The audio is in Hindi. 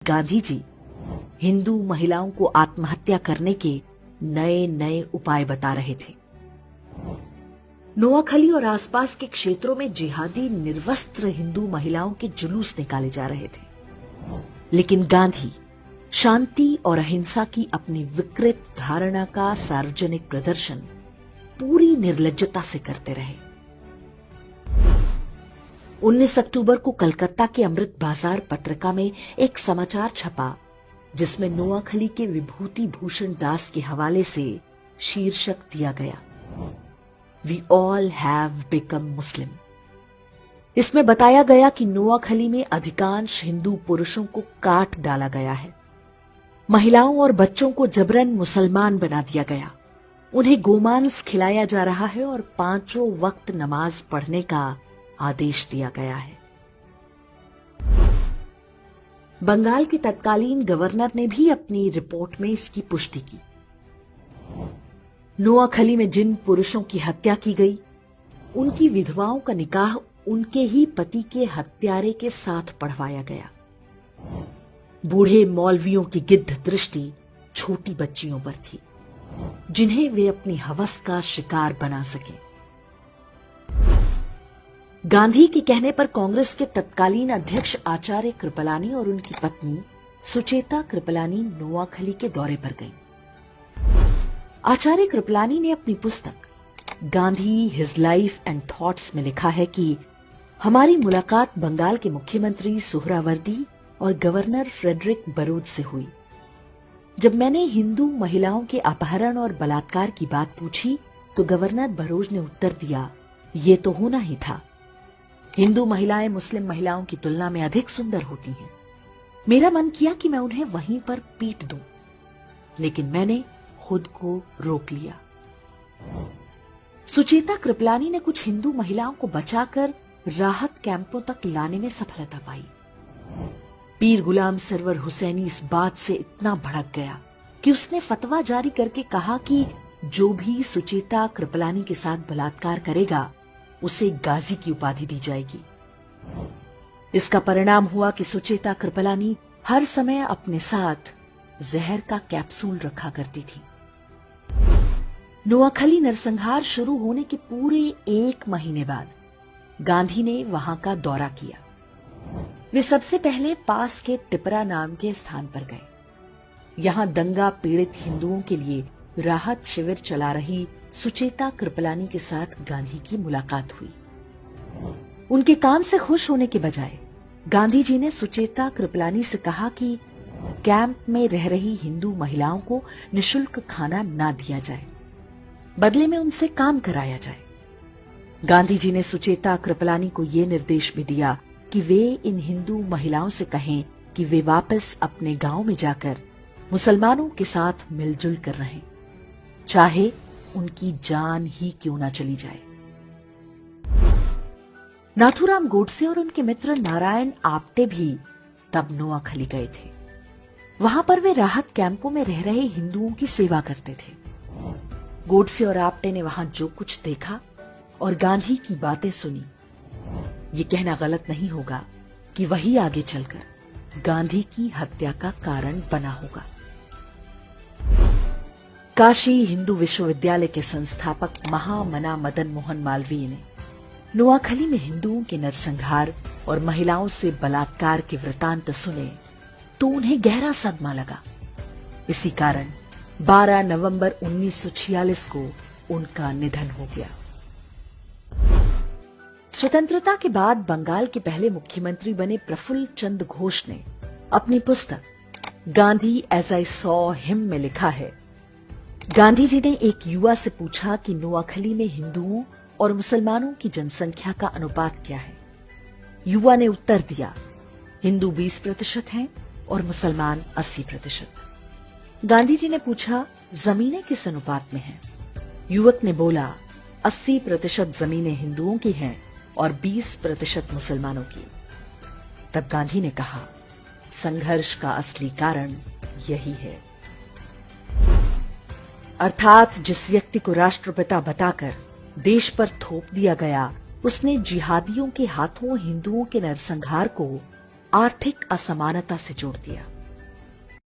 गांधी जी हिंदू महिलाओं को आत्महत्या करने के नए नए उपाय बता रहे थे। नोआखली और आसपास के क्षेत्रों में जिहादी निर्वस्त्र हिंदू महिलाओं के जुलूस निकाले जा रहे थे, लेकिन गांधी शांति और अहिंसा की अपनी विकृत धारणा का सार्वजनिक प्रदर्शन पूरी निर्लज्जता से करते रहे। 19 अक्टूबर को कलकत्ता के अमृत बाजार पत्रिका में एक समाचार छपा जिसमें नोआखली के विभूति भूषण दास के हवाले से शीर्षक दिया गया, वी ऑल हैव बिकम मुस्लिम। इसमें बताया गया कि नोआखली में अधिकांश हिंदू पुरुषों को काट डाला गया है, महिलाओं और बच्चों को जबरन मुसलमान बना दिया गया, उन्हें गोमांस खिलाया जा रहा है और 5 वक्त नमाज पढ़ने का आदेश दिया गया है। बंगाल के तत्कालीन गवर्नर ने भी अपनी रिपोर्ट में इसकी पुष्टि की। नोआखली में जिन पुरुषों की हत्या की गई, उनकी विधवाओं का निकाह उनके ही पति के हत्यारे के साथ पढ़वाया गया। बूढ़े मौलवियों की गिद्ध दृष्टि छोटी बच्चियों पर थी, जिन्हें वे अपनी हवस का शिकार बना सके। गांधी के कहने पर कांग्रेस के तत्कालीन अध्यक्ष आचार्य कृपलानी और उनकी पत्नी सुचेता कृपलानी नोआखली के दौरे पर गईं। आचार्य कृपलानी ने अपनी पुस्तक Gandhi his life and thoughts में लिखा है कि हमारी मुलाकात बंगाल के मुख्यमंत्री सुहरावर्दी और गवर्नर फ्रेडरिक बरूद से हुई। जब मैंने हिंदू महिलाओं के अपहरण और बलात्कार की बात पूछी तो गवर्नर बरोज ने उत्तर दिया, ये तो होना ही था। हिंदू महिलाएं मुस्लिम महिलाओं की तुलना में अधिक सुंदर होती हैं। मेरा मन किया कि मैं उन्हें वहीं पर पीट दूं, लेकिन मैंने खुद को रोक लिया। सुचेता कृपलानी ने कुछ हिंदू महिलाओं को बचाकर राहत कैंपों तक लाने में सफलता पाई। पीर गुलाम सरवर हुसैनी इस बात से इतना भड़क गया कि उसने फतवा जारी करके कहा कि जो भी सुचेता कृपलानी के साथ बलात्कार करेगा उसे गाजी की उपाधि दी जाएगी। इसका परिणाम हुआ कि सुचेता कृपलानी हर समय अपने साथ जहर का कैप्सूल रखा करती थी। नोआखली नरसंहार शुरू होने के पूरे 1 महीने बाद गांधी ने वहां का दौरा किया। वे सबसे पहले पास के तिपरा नाम के स्थान पर गए। यहां दंगा पीड़ित हिंदुओं के लिए राहत शिविर चला रही सुचेता कृपलानी के साथ गांधी की मुलाकात हुई। उनके काम से खुश होने के बजाय गांधी जी ने सुचेता कृपलानी से कहा कि कैंप में रह रही हिंदू महिलाओं को निशुल्क खाना ना दिया जाए, बदले में उनसे काम कराया जाए। गांधी जी ने सुचेता कृपलानी को यह निर्देश भी दिया कि वे इन हिंदू महिलाओं से कहें कि वे वापस अपने गांव में जाकर मुसलमानों के साथ मिलजुल कर रहें, चाहे उनकी जान ही क्यों ना चली जाए। नाथूराम गोडसे और उनके मित्र नारायण आप्टे भी तब नोआखली गए थे। वहां पर वे राहत कैंपों में रह रहे हिंदुओं की सेवा करते थे। गोडसे और आप्टे ने वहां जो कुछ देखा और गांधी की बातें सुनी, ये कहना गलत नहीं होगा कि वही आगे चलकर गांधी की हत्या का कारण बना होगा। काशी हिंदू विश्वविद्यालय के संस्थापक महामना मदन मोहन मालवीय ने नोआखली में हिंदुओं के नरसंहार और महिलाओं से बलात्कार के वृतांत सुने तो उन्हें गहरा सदमा लगा। इसी कारण 12 नवंबर 1946 को उनका निधन हो गया। स्वतंत्रता के बाद बंगाल के पहले मुख्यमंत्री बने प्रफुल्ल चंद्र घोष ने अपनी पुस्तक Gandhi as I saw him में लिखा है, गांधी जी ने एक युवा से पूछा कि नोआखली में हिंदुओं और मुसलमानों की जनसंख्या का अनुपात क्या है। युवा ने उत्तर दिया, हिंदू 20% हैं और मुसलमान 80%। गांधी जी ने पूछा, जमीनें किस अनुपात में हैं? युवक ने बोला, 80% जमीनें हिंदुओं की हैं और 20% मुसलमानों की। तब गांधी ने कहा, संघर्ष का असली कारण यही है। अर्थात जिस व्यक्ति को राष्ट्रपिता बताकर देश पर थोप दिया गया, उसने जिहादियों के हाथों हिंदुओं के नरसंहार को आर्थिक असमानता से जोड़ दिया।